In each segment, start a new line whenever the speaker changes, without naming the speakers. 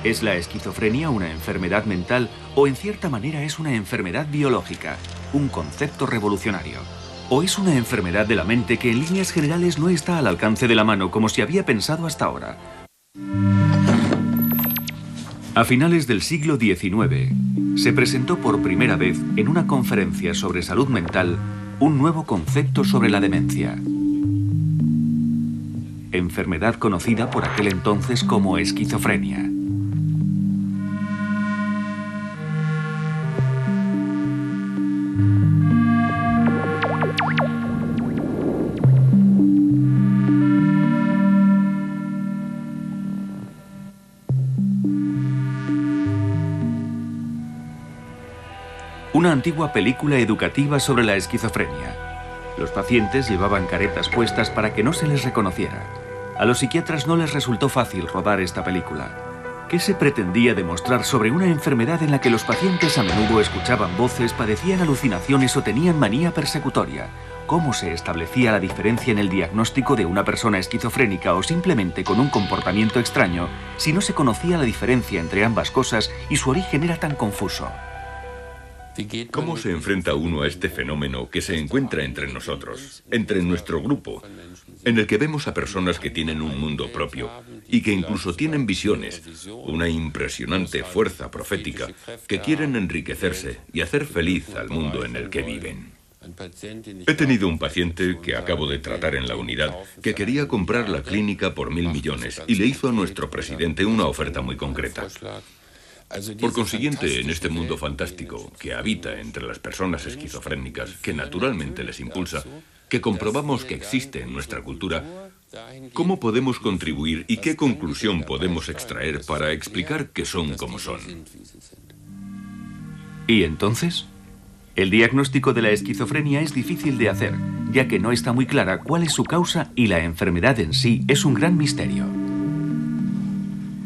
¿Es la esquizofrenia una enfermedad mental o en cierta manera es una enfermedad biológica, un concepto revolucionario? ¿O es una enfermedad de la mente que en líneas generales no está al alcance de la mano como se había pensado hasta ahora? A finales del siglo XIX, se presentó por primera vez en una conferencia sobre salud mental un nuevo concepto sobre la demencia. Enfermedad conocida por aquel entonces como esquizofrenia. Una antigua película educativa sobre la esquizofrenia. Los pacientes llevaban caretas puestas para que no se les reconociera. A los psiquiatras no les resultó fácil rodar esta película. ¿Qué se pretendía demostrar sobre una enfermedad en la que los pacientes a menudo escuchaban voces, padecían alucinaciones o tenían manía persecutoria? ¿Cómo se establecía la diferencia en el diagnóstico de una persona esquizofrénica o simplemente con un comportamiento extraño si no se conocía la diferencia entre ambas cosas y su origen era tan confuso?
¿Cómo se enfrenta uno a este fenómeno que se encuentra entre nosotros, entre nuestro grupo, en el que vemos a personas que tienen un mundo propio y que incluso tienen visiones, una impresionante fuerza profética, que quieren enriquecerse y hacer feliz al mundo en el que viven? He tenido un paciente que acabo de tratar en la unidad que quería comprar la clínica por 1.000 millones y le hizo a nuestro presidente una oferta muy concreta. Por consiguiente, en este mundo fantástico que habita entre las personas esquizofrénicas, que naturalmente les impulsa, que comprobamos que existe en nuestra cultura, ¿cómo podemos contribuir y qué conclusión podemos extraer para explicar que son como son?
¿Y entonces? El diagnóstico de la esquizofrenia es difícil de hacer, ya que no está muy clara cuál es su causa y la enfermedad en sí es un gran misterio.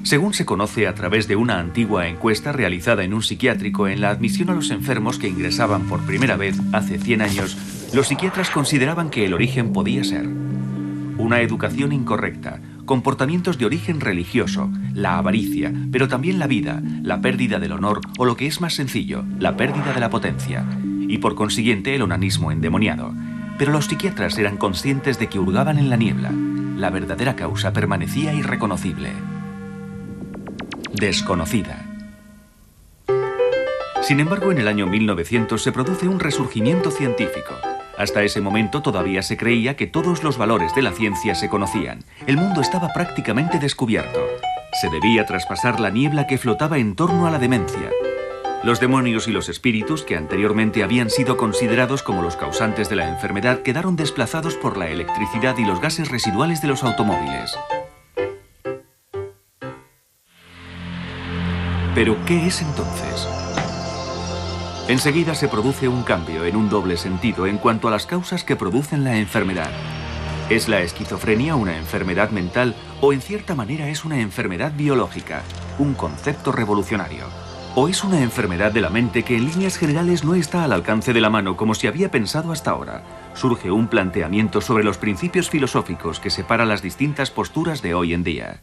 Según se conoce a través de una antigua encuesta realizada en un psiquiátrico en la admisión a los enfermos que ingresaban por primera vez hace 100 años, los psiquiatras consideraban que el origen podía ser una educación incorrecta, comportamientos de origen religioso, la avaricia, pero también la vida, la pérdida del honor o lo que es más sencillo, la pérdida de la potencia, y por consiguiente el onanismo endemoniado. Pero los psiquiatras eran conscientes de que hurgaban en la niebla. La verdadera causa permanecía irreconocible. Desconocida. Sin embargo, en el año 1900 se produce un resurgimiento científico. Hasta ese momento todavía se creía que todos los valores de la ciencia se conocían. El mundo estaba prácticamente descubierto. Se debía traspasar la niebla que flotaba en torno a la demencia. Los demonios y los espíritus, que anteriormente habían sido considerados como los causantes de la enfermedad, quedaron desplazados por la electricidad y los gases residuales de los automóviles. ¿Pero qué es entonces? Enseguida se produce un cambio en un doble sentido en cuanto a las causas que producen la enfermedad. ¿Es la esquizofrenia una enfermedad mental o en cierta manera es una enfermedad biológica, un concepto revolucionario? ¿O es una enfermedad de la mente que en líneas generales no está al alcance de la mano como se había pensado hasta ahora? Surge un planteamiento sobre los principios filosóficos que separa las distintas posturas de hoy en día.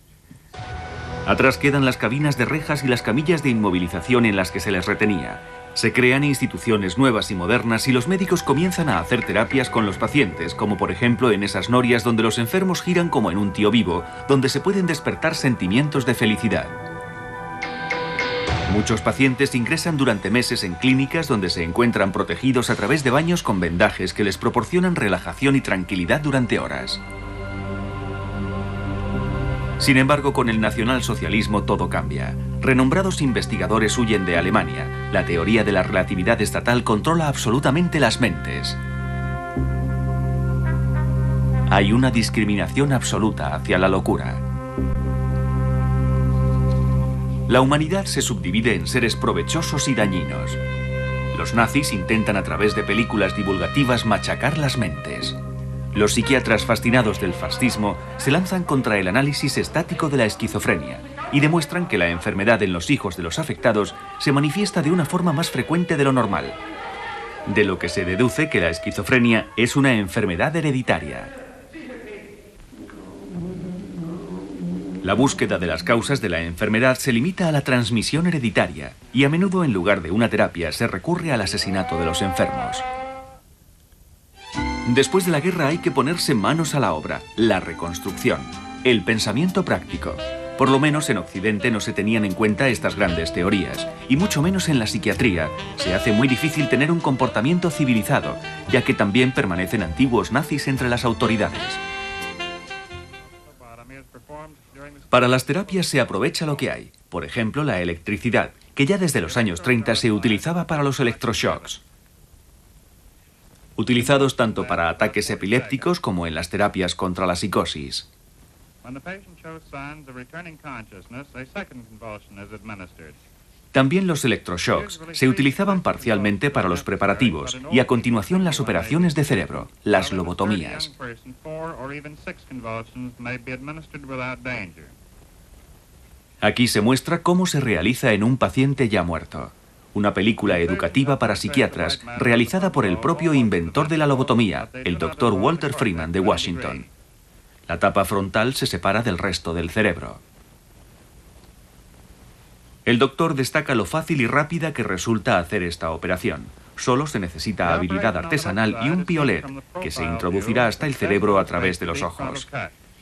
Atrás quedan las cabinas de rejas y las camillas de inmovilización en las que se les retenía. Se crean instituciones nuevas y modernas y los médicos comienzan a hacer terapias con los pacientes, como por ejemplo en esas norias donde los enfermos giran como en un tío vivo, donde se pueden despertar sentimientos de felicidad. Muchos pacientes ingresan durante meses en clínicas donde se encuentran protegidos a través de baños con vendajes que les proporcionan relajación y tranquilidad durante horas. Sin embargo, con el nacionalsocialismo todo cambia. Renombrados investigadores huyen de Alemania. La teoría de la relatividad estatal controla absolutamente las mentes. Hay una discriminación absoluta hacia la locura. La humanidad se subdivide en seres provechosos y dañinos. Los nazis intentan a través de películas divulgativas machacar las mentes. Los psiquiatras fascinados del fascismo se lanzan contra el análisis estático de la esquizofrenia y demuestran que la enfermedad en los hijos de los afectados se manifiesta de una forma más frecuente de lo normal, de lo que se deduce que la esquizofrenia es una enfermedad hereditaria. La búsqueda de las causas de la enfermedad se limita a la transmisión hereditaria y a menudo en lugar de una terapia se recurre al asesinato de los enfermos. Después de la guerra hay que ponerse manos a la obra, la reconstrucción, el pensamiento práctico. Por lo menos en Occidente no se tenían en cuenta estas grandes teorías, y mucho menos en la psiquiatría. Se hace muy difícil tener un comportamiento civilizado, ya que también permanecen antiguos nazis entre las autoridades. Para las terapias se aprovecha lo que hay, por ejemplo la electricidad, que ya desde los años 30 se utilizaba para los electroshocks. Utilizados tanto para ataques epilépticos como en las terapias contra la psicosis. También los electroshocks se utilizaban parcialmente para los preparativos y a continuación las operaciones de cerebro, las lobotomías. Aquí se muestra cómo se realiza en un paciente ya muerto. Una película educativa para psiquiatras realizada por el propio inventor de la lobotomía, el Dr. Walter Freeman de Washington. La tapa frontal se separa del resto del cerebro. El doctor destaca lo fácil y rápida que resulta hacer esta operación. Solo se necesita habilidad artesanal y un piolet, que se introducirá hasta el cerebro a través de los ojos.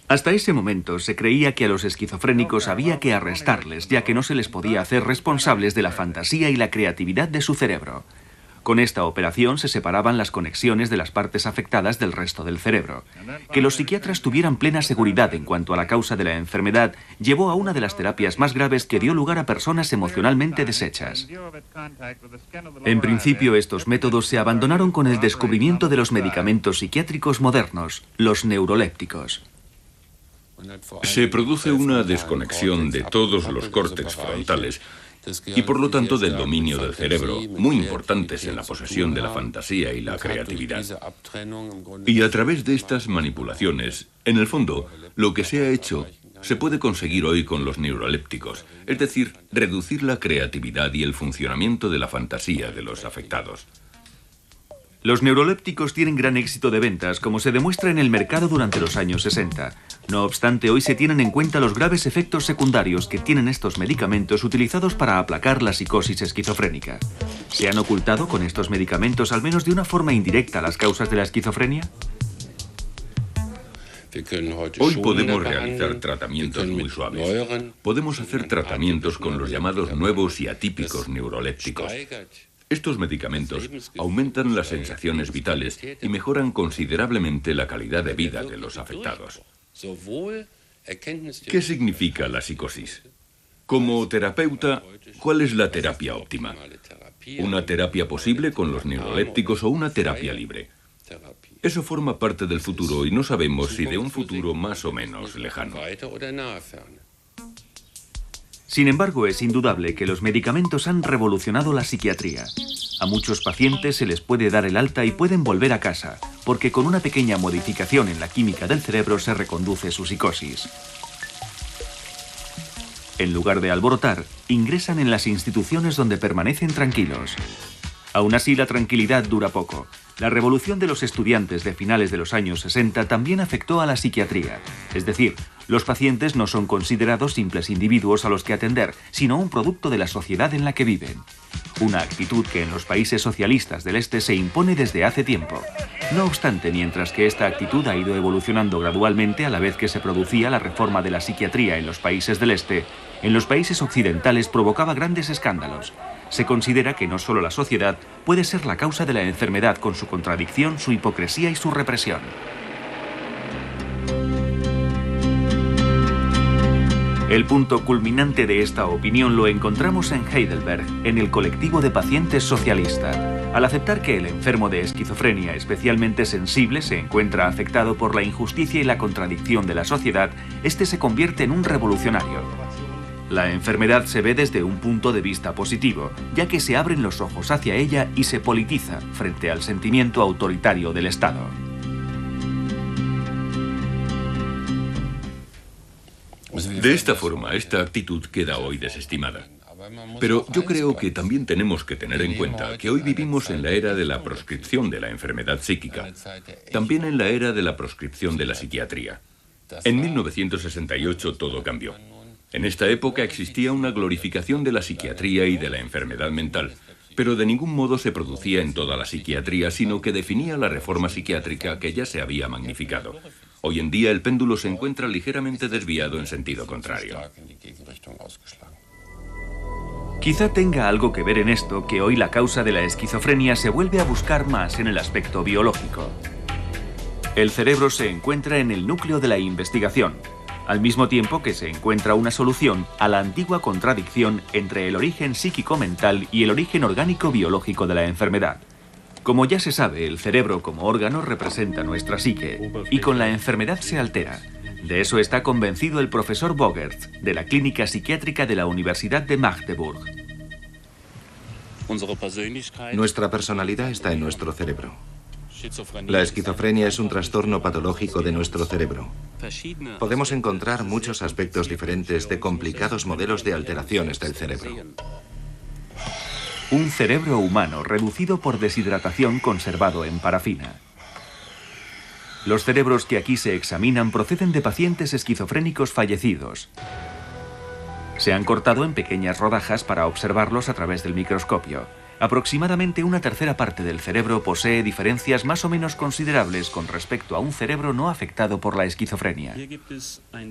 Hasta ese momento se creía que a los esquizofrénicos había que arrestarles, ya que no se les podía hacer responsables de la fantasía y la creatividad de su cerebro. Con esta operación se separaban las conexiones de las partes afectadas del resto del cerebro. Que los psiquiatras tuvieran plena seguridad en cuanto a la causa de la enfermedad llevó a una de las terapias más graves que dio lugar a personas emocionalmente deshechas. En principio, estos métodos se abandonaron con el descubrimiento de los medicamentos psiquiátricos modernos, los neurolépticos.
Se produce una desconexión de todos los córtex frontales y por lo tanto del dominio del cerebro, muy importantes en la posesión de la fantasía y la creatividad. Y a través de estas manipulaciones, en el fondo, lo que se ha hecho se puede conseguir hoy con los neurolépticos, es decir, reducir la creatividad y el funcionamiento de la fantasía de los afectados.
Los neurolépticos tienen gran éxito de ventas, como se demuestra en el mercado durante los años 60. No obstante, hoy se tienen en cuenta los graves efectos secundarios que tienen estos medicamentos utilizados para aplacar la psicosis esquizofrénica. ¿Se han ocultado con estos medicamentos, al menos de una forma indirecta, las causas de la esquizofrenia?
Hoy podemos realizar tratamientos muy suaves. Podemos hacer tratamientos con los llamados nuevos y atípicos neurolépticos. Estos medicamentos aumentan las sensaciones vitales y mejoran considerablemente la calidad de vida de los afectados. ¿Qué significa la psicosis? Como terapeuta, ¿cuál es la terapia óptima? ¿Una terapia posible con los neurolépticos o una terapia libre? Eso forma parte del futuro y no sabemos si de un futuro más o menos lejano.
Sin embargo, es indudable que los medicamentos han revolucionado la psiquiatría. A muchos pacientes se les puede dar el alta y pueden volver a casa, porque con una pequeña modificación en la química del cerebro se reconduce su psicosis. En lugar de alborotar, ingresan en las instituciones donde permanecen tranquilos. Aún así, la tranquilidad dura poco. La revolución de los estudiantes de finales de los años 60 también afectó a la psiquiatría. Es decir, los pacientes no son considerados simples individuos a los que atender, sino un producto de la sociedad en la que viven. Una actitud que en los países socialistas del Este se impone desde hace tiempo. No obstante, mientras que esta actitud ha ido evolucionando gradualmente a la vez que se producía la reforma de la psiquiatría en los países del Este, en los países occidentales provocaba grandes escándalos. Se considera que no solo la sociedad puede ser la causa de la enfermedad con su contradicción, su hipocresía y su represión. El punto culminante de esta opinión lo encontramos en Heidelberg, en el colectivo de pacientes socialista. Al aceptar que el enfermo de esquizofrenia especialmente sensible se encuentra afectado por la injusticia y la contradicción de la sociedad, este se convierte en un revolucionario. La enfermedad se ve desde un punto de vista positivo, ya que se abren los ojos hacia ella y se politiza frente al sentimiento autoritario del Estado.
De esta forma, esta actitud queda hoy desestimada. Pero yo creo que también tenemos que tener en cuenta que hoy vivimos en la era de la proscripción de la enfermedad psíquica, también en la era de la proscripción de la psiquiatría. En 1968 todo cambió. En esta época existía una glorificación de la psiquiatría y de la enfermedad mental, pero de ningún modo se producía en toda la psiquiatría, sino que definía la reforma psiquiátrica que ya se había magnificado. Hoy en día el péndulo se encuentra ligeramente desviado en sentido contrario.
Quizá tenga algo que ver en esto que hoy la causa de la esquizofrenia se vuelve a buscar más en el aspecto biológico. El cerebro se encuentra en el núcleo de la investigación, al mismo tiempo que se encuentra una solución a la antigua contradicción entre el origen psíquico-mental y el origen orgánico-biológico de la enfermedad. Como ya se sabe, el cerebro como órgano representa nuestra psique, y con la enfermedad se altera. De eso está convencido el profesor Bogerts, de la Clínica Psiquiátrica de la Universidad de Magdeburg.
Nuestra personalidad está en nuestro cerebro. La esquizofrenia es un trastorno patológico de nuestro cerebro. Podemos encontrar muchos aspectos diferentes de complicados modelos de alteraciones del cerebro.
Un cerebro humano reducido por deshidratación conservado en parafina. Los cerebros que aquí se examinan proceden de pacientes esquizofrénicos fallecidos. Se han cortado en pequeñas rodajas para observarlos a través del microscopio. Aproximadamente una tercera parte del cerebro posee diferencias más o menos considerables con respecto a un cerebro no afectado por la esquizofrenia.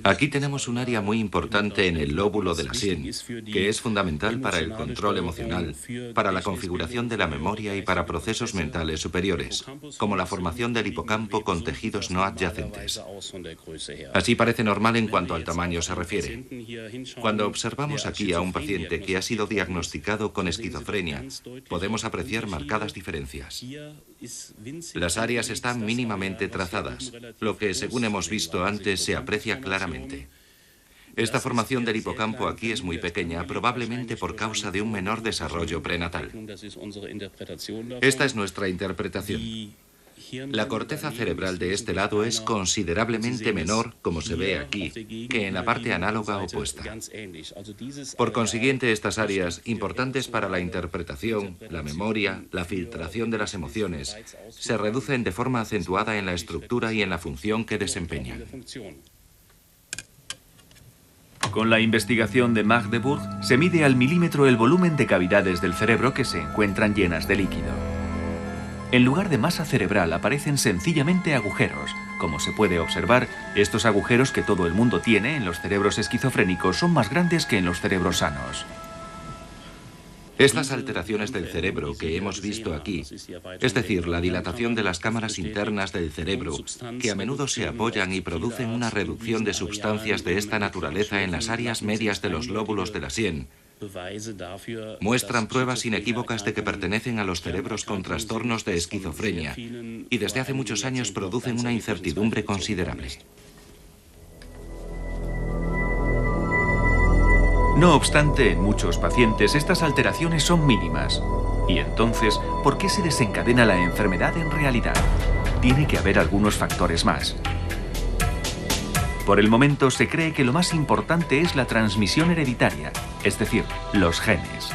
Aquí tenemos un área muy importante en el lóbulo de la sien, que es fundamental para el control emocional, para la configuración de la memoria y para procesos mentales superiores, como la formación del hipocampo con tejidos no adyacentes. Así parece normal en cuanto al tamaño se refiere. Cuando observamos aquí a un paciente que ha sido diagnosticado con esquizofrenia, podemos apreciar marcadas diferencias. Las áreas están mínimamente trazadas, lo que, según hemos visto antes, se aprecia claramente. Esta formación del hipocampo aquí es muy pequeña, probablemente por causa de un menor desarrollo prenatal. Esta es nuestra interpretación. La corteza cerebral de este lado es considerablemente menor, como se ve aquí, que en la parte análoga opuesta. Por consiguiente, estas áreas, importantes para la interpretación, la memoria, la filtración de las emociones, se reducen de forma acentuada en la estructura y en la función que desempeñan.
Con la investigación de Magdeburg se mide al milímetro el volumen de cavidades del cerebro que se encuentran llenas de líquido. En lugar de masa cerebral aparecen sencillamente agujeros. Como se puede observar, estos agujeros que todo el mundo tiene en los cerebros esquizofrénicos son más grandes que en los cerebros sanos.
Estas alteraciones del cerebro que hemos visto aquí, es decir, la dilatación de las cámaras internas del cerebro, que a menudo se apoyan y producen una reducción de sustancias de esta naturaleza en las áreas medias de los lóbulos de la sien, muestran pruebas inequívocas de que pertenecen a los cerebros con trastornos de esquizofrenia y desde hace muchos años producen una incertidumbre considerable.
No obstante, en muchos pacientes estas alteraciones son mínimas. Y entonces, ¿por qué se desencadena la enfermedad en realidad? Tiene que haber algunos factores más. Por el momento se cree que lo más importante es la transmisión hereditaria, es decir, los genes.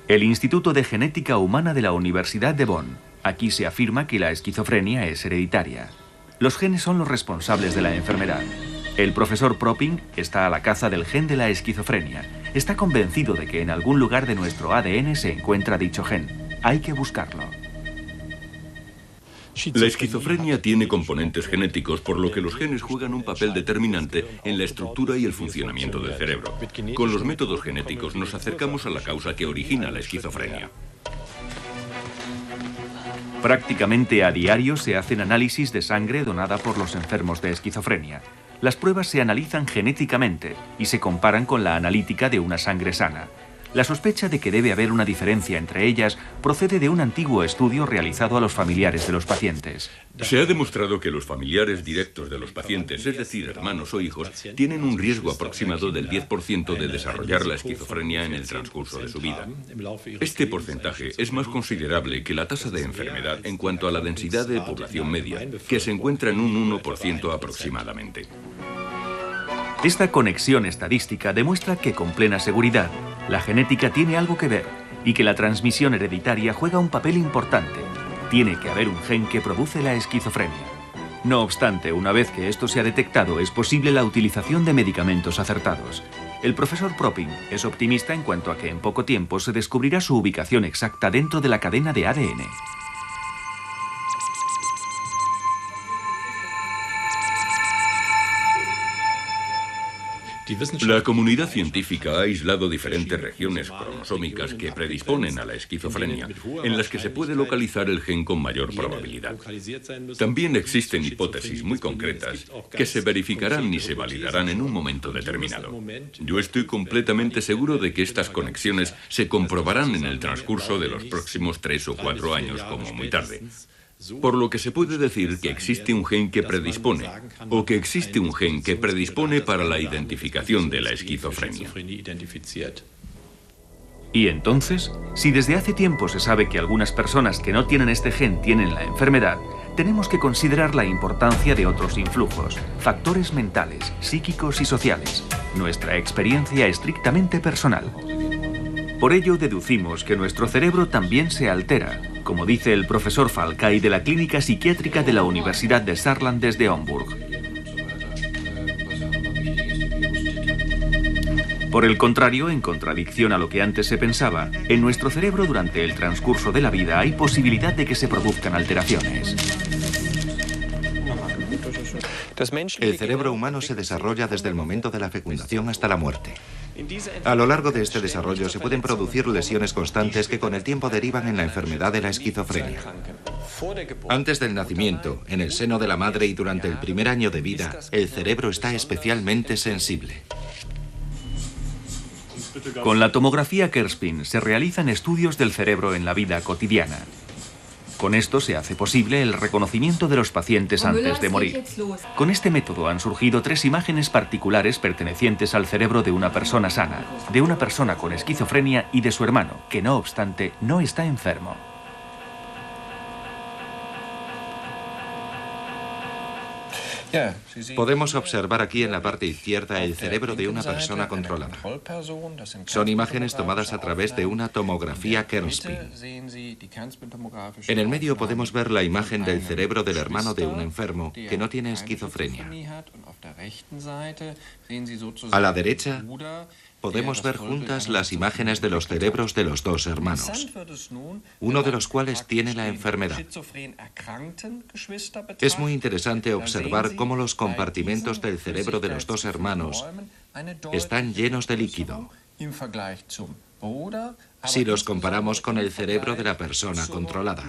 El Instituto de Genética Humana de la Universidad de Bonn. Aquí se afirma que la esquizofrenia es hereditaria. Los genes son los responsables de la enfermedad. El profesor Propping está a la caza del gen de la esquizofrenia. Está convencido de que en algún lugar de nuestro ADN se encuentra dicho gen. Hay que buscarlo.
La esquizofrenia tiene componentes genéticos, por lo que los genes juegan un papel determinante en la estructura y el funcionamiento del cerebro. Con los métodos genéticos nos acercamos a la causa que origina la esquizofrenia.
Prácticamente a diario se hacen análisis de sangre donada por los enfermos de esquizofrenia. Las pruebas se analizan genéticamente y se comparan con la analítica de una sangre sana. La sospecha de que debe haber una diferencia entre ellas procede de un antiguo estudio realizado a los familiares de los pacientes.
Se ha demostrado que los familiares directos de los pacientes, es decir, hermanos o hijos, tienen un riesgo aproximado del 10% de desarrollar la esquizofrenia en el transcurso de su vida. Este porcentaje es más considerable que la tasa de enfermedad en cuanto a la densidad de población media, que se encuentra en un 1% aproximadamente.
Esta conexión estadística demuestra que con plena seguridad la genética tiene algo que ver y que la transmisión hereditaria juega un papel importante. Tiene que haber un gen que produce la esquizofrenia. No obstante, una vez que esto se ha detectado, es posible la utilización de medicamentos acertados. El profesor Proping es optimista en cuanto a que en poco tiempo se descubrirá su ubicación exacta dentro de la cadena de ADN.
La comunidad científica ha aislado diferentes regiones cromosómicas que predisponen a la esquizofrenia, en las que se puede localizar el gen con mayor probabilidad. También existen hipótesis muy concretas que se verificarán y se validarán en un momento determinado. Yo estoy completamente seguro de que estas conexiones se comprobarán en el transcurso de los próximos 3 o 4 años, como muy tarde. Por lo que se puede decir que existe un gen que predispone, o que existe un gen que predispone para la identificación de la esquizofrenia.
Y entonces, si desde hace tiempo se sabe que algunas personas que no tienen este gen tienen la enfermedad, tenemos que considerar la importancia de otros influjos, factores mentales, psíquicos y sociales, nuestra experiencia estrictamente personal. Por ello deducimos que nuestro cerebro también se altera, como dice el profesor Falcay de la Clínica Psiquiátrica de la Universidad de Saarland desde Homburg. Por el contrario, en contradicción a lo que antes se pensaba, en nuestro cerebro durante el transcurso de la vida hay posibilidad de que se produzcan alteraciones.
El cerebro humano se desarrolla desde el momento de la fecundación hasta la muerte. A lo largo de este desarrollo se pueden producir lesiones constantes que con el tiempo derivan en la enfermedad de la esquizofrenia. Antes del nacimiento, en el seno de la madre y durante el primer año de vida, el cerebro está especialmente sensible.
Con la tomografía Kerspin se realizan estudios del cerebro en la vida cotidiana. Con esto se hace posible el reconocimiento de los pacientes antes de morir. Con este método han surgido 3 imágenes particulares pertenecientes al cerebro de una persona sana, de una persona con esquizofrenia y de su hermano, que no obstante no está enfermo.
Podemos observar aquí en la parte izquierda el cerebro de una persona controlada. Son imágenes tomadas a través de una tomografía Kerspin. En el medio podemos ver la imagen del cerebro del hermano de un enfermo que no tiene esquizofrenia. A la derecha podemos ver juntas las imágenes de los cerebros de los 2 hermanos, uno de los cuales tiene la enfermedad. Es muy interesante observar cómo los compartimentos del cerebro de los 2 hermanos están llenos de líquido, si los comparamos con el cerebro de la persona controlada.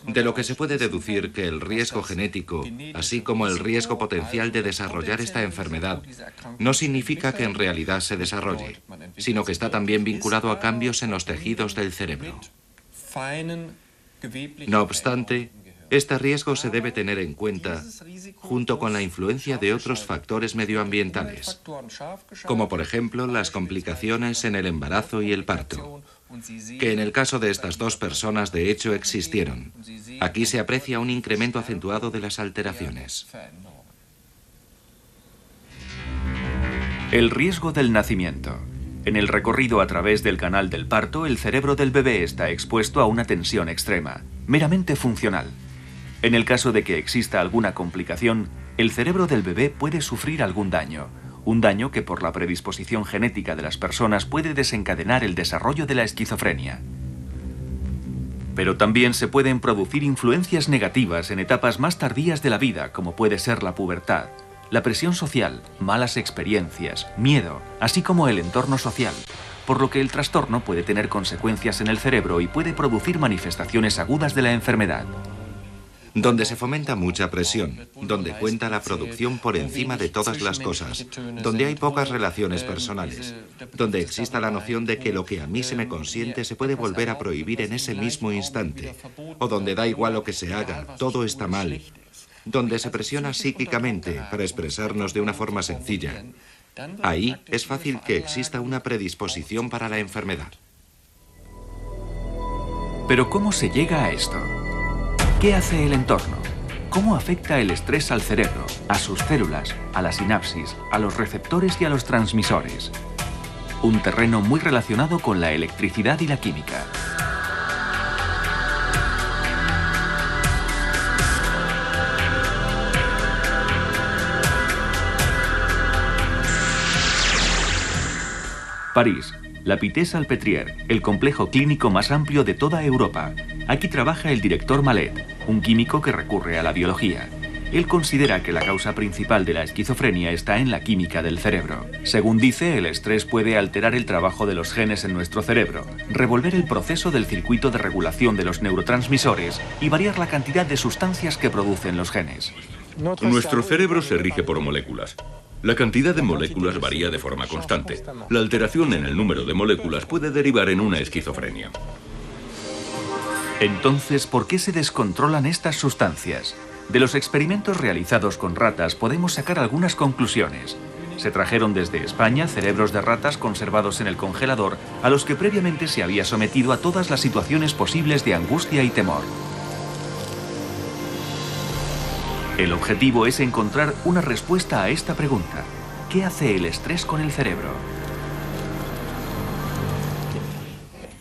De lo que se puede deducir que el riesgo genético, así como el riesgo potencial de desarrollar esta enfermedad, no significa que en realidad se desarrolle, sino que está también vinculado a cambios en los tejidos del cerebro. No obstante, este riesgo se debe tener en cuenta junto con la influencia de otros factores medioambientales, como por ejemplo las complicaciones en el embarazo y el parto, que en el caso de estas 2 personas de hecho existieron. Aquí se aprecia un incremento acentuado de las alteraciones.
El riesgo del nacimiento. En el recorrido a través del canal del parto, el cerebro del bebé está expuesto a una tensión extrema, meramente funcional. En el caso de que exista alguna complicación, el cerebro del bebé puede sufrir algún daño. Un daño que por la predisposición genética de las personas puede desencadenar el desarrollo de la esquizofrenia. Pero también se pueden producir influencias negativas en etapas más tardías de la vida, como puede ser la pubertad, la presión social, malas experiencias, miedo, así como el entorno social, por lo que el trastorno puede tener consecuencias en el cerebro y puede producir manifestaciones agudas de la enfermedad.
Donde se fomenta mucha presión, donde cuenta la producción por encima de todas las cosas, donde hay pocas relaciones personales, donde exista la noción de que lo que a mí se me consiente se puede volver a prohibir en ese mismo instante, o donde da igual lo que se haga, todo está mal, donde se presiona psíquicamente para expresarnos de una forma sencilla. Ahí es fácil que exista una predisposición para la enfermedad.
Pero ¿cómo se llega a esto? ¿Qué hace el entorno? ¿Cómo afecta el estrés al cerebro, a sus células, a la sinapsis, a los receptores y a los transmisores? Un terreno muy relacionado con la electricidad y la química. París, la Pitié-Salpêtrière, el complejo clínico más amplio de toda Europa. Aquí trabaja el director Mallet, un químico que recurre a la biología. Él considera que la causa principal de la esquizofrenia está en la química del cerebro. Según dice, el estrés puede alterar el trabajo de los genes en nuestro cerebro, revolver el proceso del circuito de regulación de los neurotransmisores y variar la cantidad de sustancias que producen los genes.
Nuestro cerebro se rige por moléculas. La cantidad de moléculas varía de forma constante. La alteración en el número de moléculas puede derivar en una esquizofrenia.
Entonces, ¿por qué se descontrolan estas sustancias? De los experimentos realizados con ratas podemos sacar algunas conclusiones. Se trajeron desde España cerebros de ratas conservados en el congelador a los que previamente se había sometido a todas las situaciones posibles de angustia y temor. El objetivo es encontrar una respuesta a esta pregunta. ¿Qué hace el estrés con el cerebro?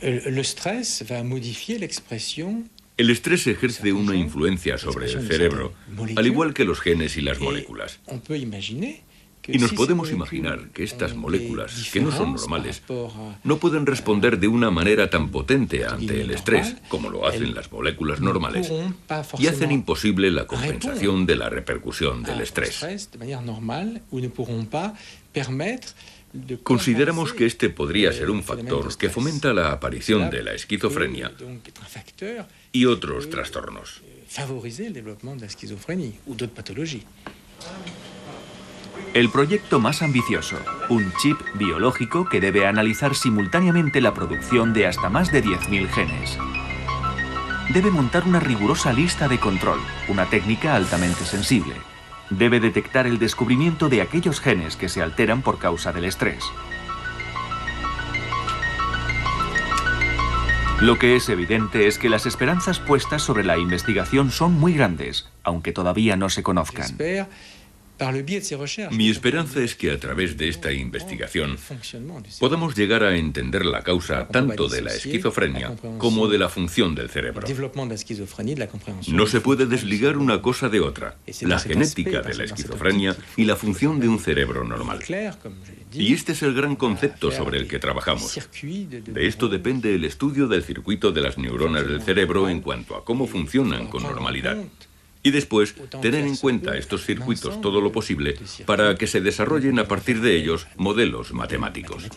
El estrés va a modificar la expresión.
El estrés ejerce una influencia sobre el cerebro, al igual que los genes y las moléculas. Y nos podemos imaginar que estas moléculas, que no son normales, no pueden responder de una manera tan potente ante el estrés como lo hacen las moléculas normales, y hacen imposible la compensación de la repercusión del estrés. Consideramos que este podría ser un factor que fomenta la aparición de la esquizofrenia y otros trastornos.
El proyecto más ambicioso, un chip biológico que debe analizar simultáneamente la producción de hasta más de 10.000 genes. Debe montar una rigurosa lista de control, una técnica altamente sensible. Debe detectar el descubrimiento de aquellos genes que se alteran por causa del estrés. Lo que es evidente es que las esperanzas puestas sobre la investigación son muy grandes, aunque todavía no se conozcan.
Mi esperanza es que a través de esta investigación podamos llegar a entender la causa tanto de la esquizofrenia como de la función del cerebro. No se puede desligar una cosa de otra, la genética de la esquizofrenia y la función de un cerebro normal. Y este es el gran concepto sobre el que trabajamos. De esto depende el estudio del circuito de las neuronas del cerebro en cuanto a cómo funcionan con normalidad. Y después, tener en cuenta estos circuitos todo lo posible para que se desarrollen a partir de ellos modelos matemáticos.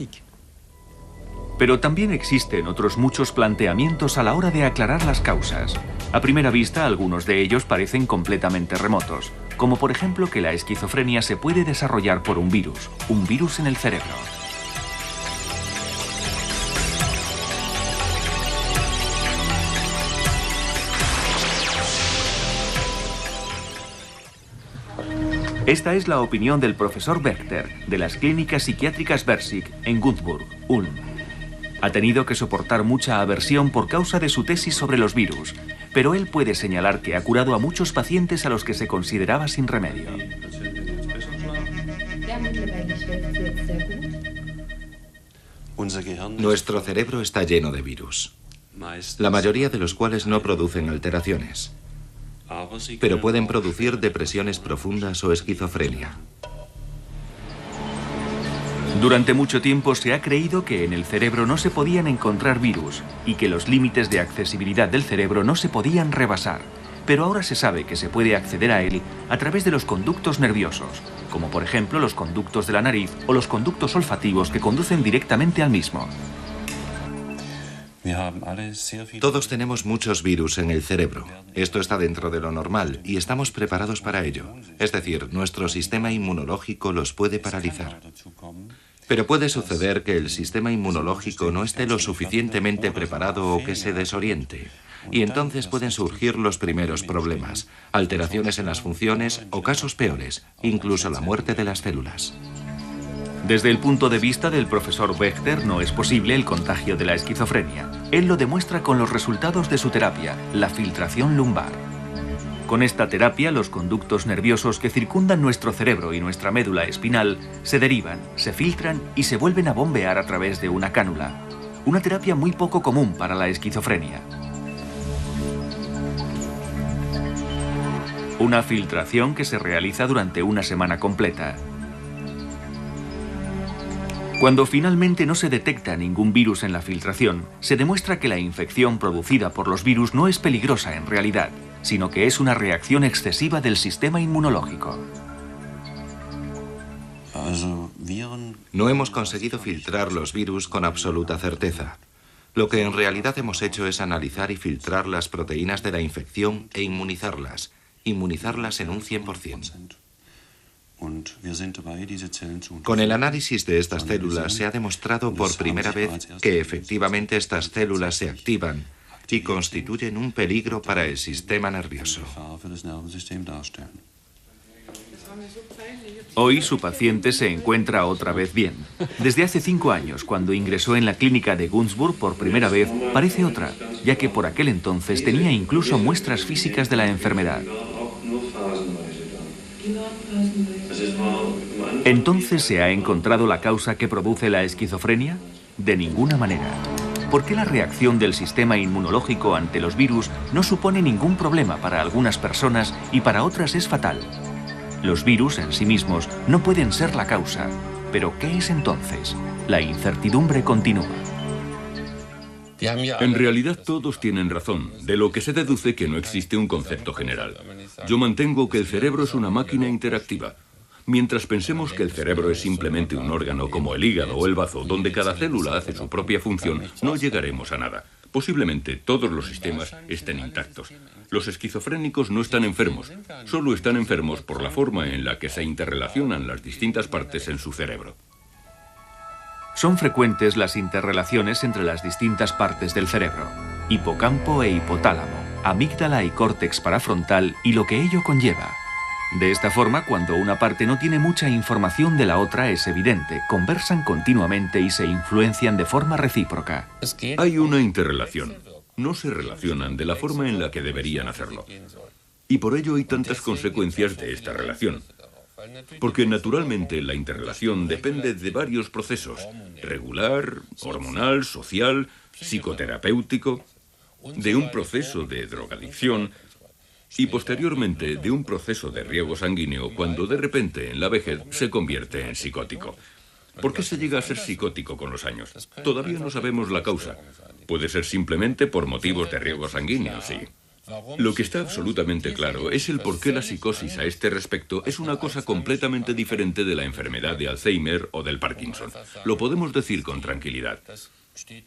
Pero también existen otros muchos planteamientos a la hora de aclarar las causas. A primera vista, algunos de ellos parecen completamente remotos, como por ejemplo que la esquizofrenia se puede desarrollar por un virus en el cerebro. Esta es la opinión del profesor Wächter, de las clínicas psiquiátricas Versick, en Günzburg, Ulm. Ha tenido que soportar mucha aversión por causa de su tesis sobre los virus, pero él puede señalar que ha curado a muchos pacientes a los que se consideraba sin remedio.
Nuestro cerebro está lleno de virus, la mayoría de los cuales no producen alteraciones, pero pueden producir depresiones profundas o esquizofrenia.
Durante mucho tiempo se ha creído que en el cerebro no se podían encontrar virus y que los límites de accesibilidad del cerebro no se podían rebasar, pero ahora se sabe que se puede acceder a él a través de los conductos nerviosos, como por ejemplo los conductos de la nariz o los conductos olfativos que conducen directamente al mismo.
Todos tenemos muchos virus en el cerebro. Esto está dentro de lo normal y estamos preparados para ello. Es decir, nuestro sistema inmunológico los puede paralizar. Pero puede suceder que el sistema inmunológico no esté lo suficientemente preparado o que se desoriente. Y entonces pueden surgir los primeros problemas, alteraciones en las funciones o casos peores, incluso la muerte de las células.
Desde el punto de vista del profesor Wächter, no es posible el contagio de la esquizofrenia. Él lo demuestra con los resultados de su terapia, la filtración lumbar. Con esta terapia, los conductos nerviosos que circundan nuestro cerebro y nuestra médula espinal se derivan, se filtran y se vuelven a bombear a través de una cánula. Una terapia muy poco común para la esquizofrenia. Una filtración que se realiza durante una semana completa. Cuando finalmente no se detecta ningún virus en la filtración, se demuestra que la infección producida por los virus no es peligrosa en realidad, sino que es una reacción excesiva del sistema inmunológico.
No hemos conseguido filtrar los virus con absoluta certeza. Lo que en realidad hemos hecho es analizar y filtrar las proteínas de la infección e inmunizarlas en un 100%. Con el análisis de estas células se ha demostrado por primera vez que efectivamente estas células se activan y constituyen un peligro para el sistema nervioso.
Hoy su paciente se encuentra otra vez bien. Desde hace 5 años, cuando ingresó en la clínica de Günzburg por primera vez, parece otra, ya que por aquel entonces tenía incluso muestras físicas de la enfermedad. ¿Entonces se ha encontrado la causa que produce la esquizofrenia? De ninguna manera. ¿Por qué la reacción del sistema inmunológico ante los virus no supone ningún problema para algunas personas y para otras es fatal? Los virus en sí mismos no pueden ser la causa. ¿Pero qué es entonces? La incertidumbre continúa.
En realidad todos tienen razón, de lo que se deduce que no existe un concepto general. Yo mantengo que el cerebro es una máquina interactiva. Mientras pensemos que el cerebro es simplemente un órgano como el hígado o el bazo, donde cada célula hace su propia función, no llegaremos a nada. Posiblemente todos los sistemas estén intactos. Los esquizofrénicos no están enfermos, solo están enfermos por la forma en la que se interrelacionan las distintas partes en su cerebro.
Son frecuentes las interrelaciones entre las distintas partes del cerebro: hipocampo e hipotálamo, amígdala y córtex parafrontal y lo que ello conlleva. De esta forma, cuando una parte no tiene mucha información de la otra, es evidente, conversan continuamente y se influencian de forma recíproca.
Hay una interrelación. No se relacionan de la forma en la que deberían hacerlo. Y por ello hay tantas consecuencias de esta relación. Porque naturalmente la interrelación depende de varios procesos: regular, hormonal, social, psicoterapéutico, de un proceso de drogadicción y posteriormente de un proceso de riego sanguíneo cuando de repente en la vejez se convierte en psicótico. ¿Por qué se llega a ser psicótico con los años? Todavía no sabemos la causa. Puede ser simplemente por motivos de riego sanguíneo, sí. Lo que está absolutamente claro es el por qué la psicosis a este respecto es una cosa completamente diferente de la enfermedad de Alzheimer o del Parkinson. Lo podemos decir con tranquilidad.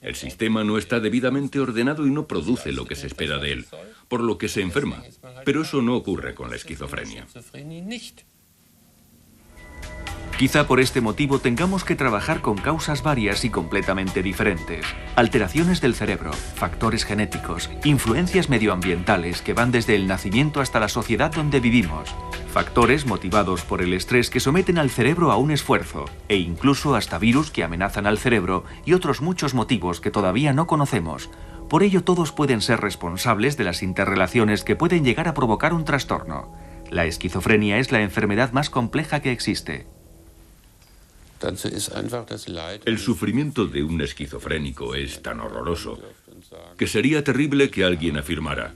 El sistema no está debidamente ordenado y no produce lo que se espera de él, por lo que se enferma. Pero eso no ocurre con la esquizofrenia.
Quizá por este motivo tengamos que trabajar con causas varias y completamente diferentes. Alteraciones del cerebro, factores genéticos, influencias medioambientales que van desde el nacimiento hasta la sociedad donde vivimos. Factores motivados por el estrés que someten al cerebro a un esfuerzo, e incluso hasta virus que amenazan al cerebro y otros muchos motivos que todavía no conocemos. Por ello todos pueden ser responsables de las interrelaciones que pueden llegar a provocar un trastorno. La esquizofrenia es la enfermedad más compleja que existe.
El sufrimiento de un esquizofrénico es tan horroroso que sería terrible que alguien afirmara: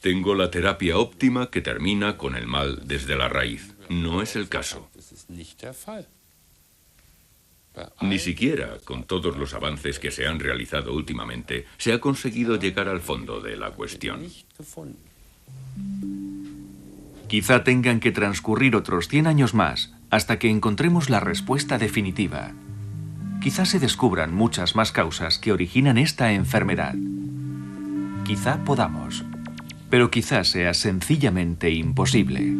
tengo la terapia óptima que termina con el mal desde la raíz. No es el caso. Ni siquiera, con todos los avances que se han realizado últimamente, se ha conseguido llegar al fondo de la cuestión.
Quizá tengan que transcurrir otros 100 años más hasta que encontremos la respuesta definitiva. Quizá se descubran muchas más causas que originan esta enfermedad. Quizá podamos, pero quizá sea sencillamente imposible.